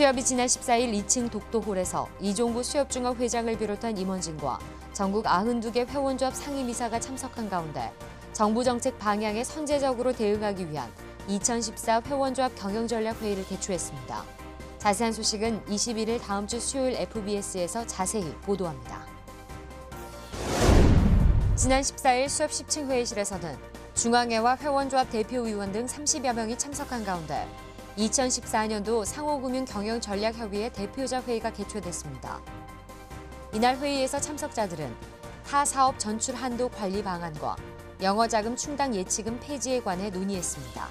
수협이 지난 14일 2층 독도홀에서 이종구 수협중업 회장을 비롯한 임원진과 전국 92개 회원조합 상임이사가 참석한 가운데 정부 정책 방향에 선제적으로 대응하기 위한 2014 회원조합 경영전략회의를 개최했습니다. 자세한 소식은 21일 다음 주 수요일 FBS에서 자세히 보도합니다. 지난 14일 수협 10층 회의실에서는 중앙회와 회원조합 대표위원 등 30여 명이 참석한 가운데 2014년도 상호금융경영전략협의회 대표자 회의가 개최됐습니다. 이날 회의에서 참석자들은 타 사업 전출 한도 관리 방안과 영어자금 충당 예치금 폐지에 관해 논의했습니다.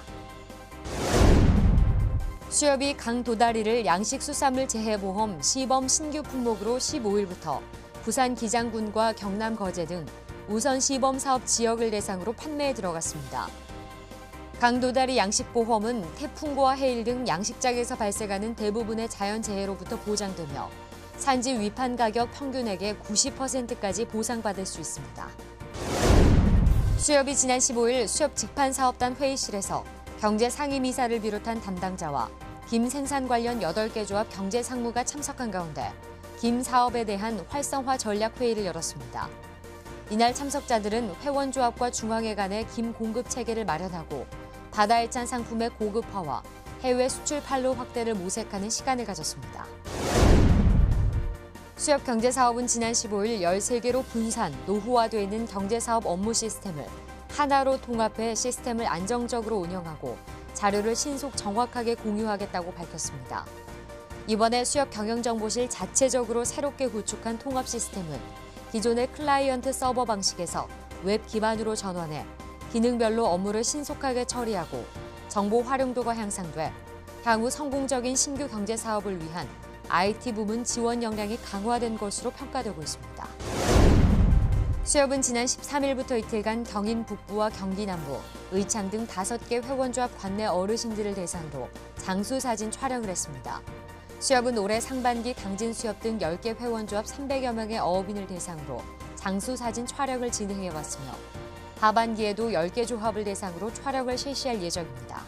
수협이 강도다리를 양식수산물 재해보험 시범 신규 품목으로 15일부터 부산 기장군과 경남 거제 등 우선 시범 사업 지역을 대상으로 판매에 들어갔습니다. 강도다리 양식보험은 태풍과 해일 등 양식장에서 발생하는 대부분의 자연재해로부터 보장되며 산지 위판 가격 평균액의 90%까지 보상받을 수 있습니다. 수협이 지난 15일 수협 직판사업단 회의실에서 경제상임이사를 비롯한 담당자와 김 생산 관련 8개 조합 경제상무가 참석한 가운데 김 사업에 대한 활성화 전략 회의를 열었습니다. 이날 참석자들은 회원조합과 중앙회 간의 김 공급 체계를 마련하고 바다에 찬 상품의 고급화와 해외 수출 판로 확대를 모색하는 시간을 가졌습니다. 수협 경제사업은 지난 15일 13개로 분산, 노후화되어 있는 경제사업 업무 시스템을 하나로 통합해 시스템을 안정적으로 운영하고 자료를 신속 정확하게 공유하겠다고 밝혔습니다. 이번에 수협 경영정보실 자체적으로 새롭게 구축한 통합 시스템은 기존의 클라이언트 서버 방식에서 웹 기반으로 전환해 기능별로 업무를 신속하게 처리하고 정보 활용도가 향상돼 향후 성공적인 신규 경제 사업을 위한 IT 부문 지원 역량이 강화된 것으로 평가되고 있습니다. 수협은 지난 13일부터 이틀간 경인 북부와 경기 남부, 의창 등 5개 회원조합 관내 어르신들을 대상으로 장수 사진 촬영을 했습니다. 수협은 올해 상반기 당진 수협 등 10개 회원조합 300여 명의 어업인을 대상으로 장수 사진 촬영을 진행해왔으며 하반기에도 10개 조합을 대상으로 촬영을 실시할 예정입니다.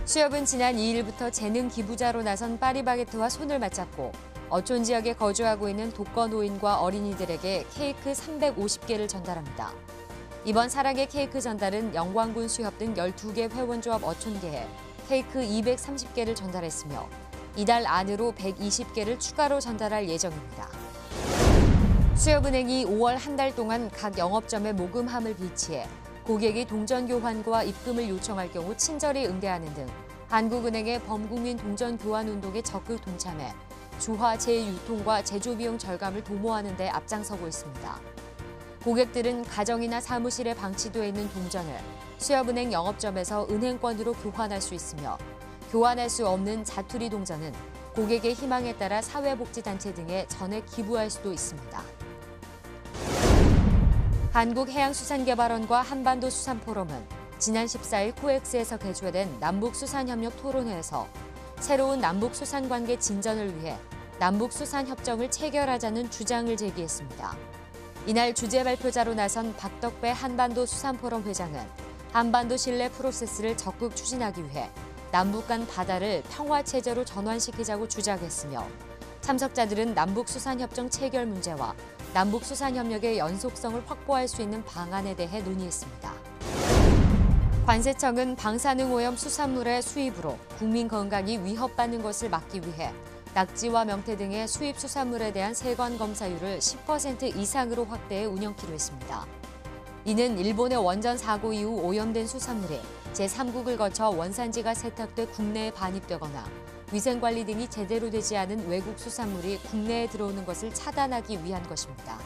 수협은 지난 2일부터 재능 기부자로 나선 파리바게트와 손을 맞잡고 어촌 지역에 거주하고 있는 독거노인과 어린이들에게 케이크 350개를 전달합니다. 이번 사랑의 케이크 전달은 영광군 수협 등 12개 회원조합 어촌계에 케이크 230개를 전달했으며 이달 안으로 120개를 추가로 전달할 예정입니다. 수협은행이 5월 한 달 동안 각 영업점에 모금함을 비치해 고객이 동전 교환과 입금을 요청할 경우 친절히 응대하는 등 한국은행의 범국민 동전 교환 운동에 적극 동참해 주화 재유통과 제조비용 절감을 도모하는 데 앞장서고 있습니다. 고객들은 가정이나 사무실에 방치되어 있는 동전을 수협은행 영업점에서 은행권으로 교환할 수 있으며 교환할 수 없는 자투리 동전은 고객의 희망에 따라 사회복지단체 등에 전액 기부할 수도 있습니다. 한국해양수산개발원과 한반도수산포럼은 지난 14일 코엑스에서 개최된 남북수산협력 토론회에서 새로운 남북수산관계 진전을 위해 남북수산협정을 체결하자는 주장을 제기했습니다. 이날 주재 발표자로 나선 박덕배 한반도수산포럼 회장은 한반도 신뢰 프로세스를 적극 추진하기 위해 남북 간 바다를 평화체제로 전환시키자고 주장했으며 참석자들은 남북수산협정 체결 문제와 남북수산협력의 연속성을 확보할 수 있는 방안에 대해 논의했습니다. 관세청은 방사능 오염 수산물의 수입으로 국민 건강이 위협받는 것을 막기 위해 낙지와 명태 등의 수입 수산물에 대한 세관 검사율을 10% 이상으로 확대해 운영키로 했습니다. 이는 일본의 원전 사고 이후 오염된 수산물이 제3국을 거쳐 원산지가 세탁돼 국내에 반입되거나 위생관리 등이 제대로 되지 않은 외국 수산물이 국내에 들어오는 것을 차단하기 위한 것입니다.